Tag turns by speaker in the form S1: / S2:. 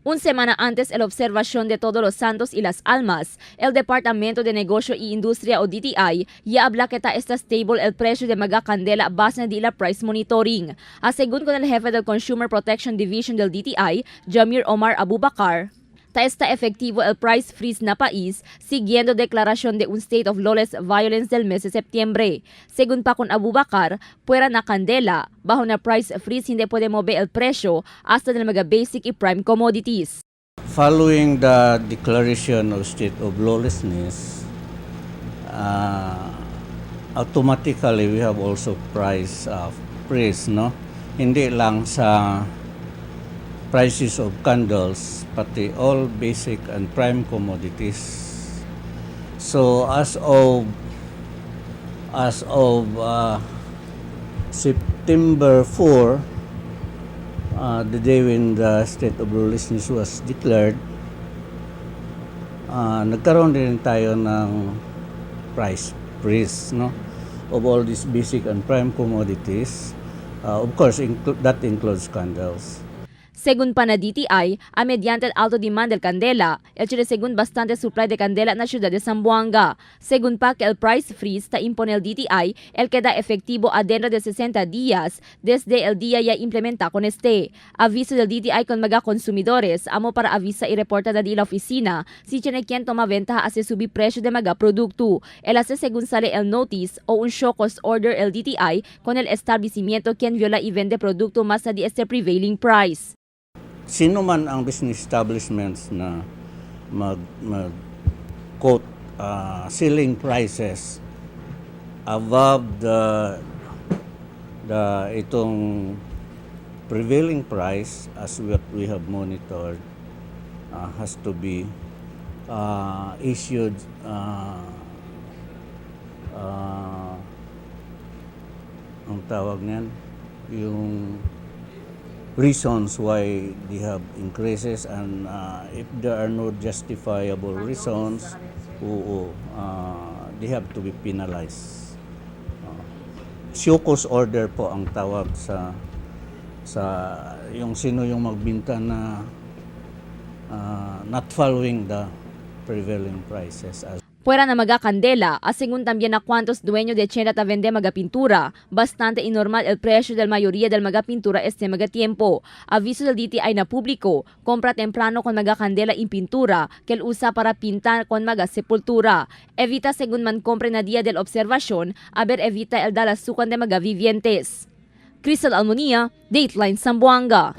S1: Un semana antes el observación de Todos los Santos y Las Almas, el Departamento de Negocio y Industria o DTI ya habla que está stable el precio de magacandela base de la price monitoring. Según con el jefe del Consumer Protection Division del DTI, Jamir Omar Abubakar, está efectivo el price freeze na país siguiendo declaración de un state of lawless violence del mes de septiembre. Según pa con Abubakar, puera na candela, bajo na price freeze hindi pwede mover el presyo hasta ng mga basic i prime commodities.
S2: Following the declaration of state of lawlessness, automatically we have also price freeze, no? Hindi lang sa prices of candles, pati all basic and prime commodities. So as of September 4, the day when the state of lawlessness was declared, nagkaroon din tayo ng price freeze, no, of all these basic and prime commodities. Of course, that includes candles.
S1: Según pa na DTI, mediante el alto demand del candela, el Chile según bastante supply de candela na ciudad de Zamboanga. Según pa que el price freeze ta impone el DTI, el queda efectivo adentro de 60 días desde el día ya implementa con este. Aviso del DTI con mga consumidores, amo para avisa y reporta na di la oficina si tiene quien toma ventaja hace subir precio de mga produkto. El hace según sale el notice o un show cause order el DTI con el establecimiento quien viola y vende produkto más de este prevailing price.
S2: Sino man ang business establishments na mag-quote selling prices above the itong prevailing price as what we have monitored has to be issued ang tawag niyan, yung reasons why they have increases, and if there are no justifiable reasons, they have to be penalized. Show cause order po ang tawag sa yung sino yung magbinta na not following the prevailing prices.
S1: Fuera na magacandela, según también a cuantos dueños de tienda ta vende magapintura, bastante inormal el precio del mayoría del magapintura este magatiempo. Aviso del DTI na publiko, compra temprano con magacandela in pintura, que el usa para pintar con magasepultura. Evita según man compre na día del observasyon, evita el dalasukan de magavivientes. Crystal Almonia, Dateline Zamboanga.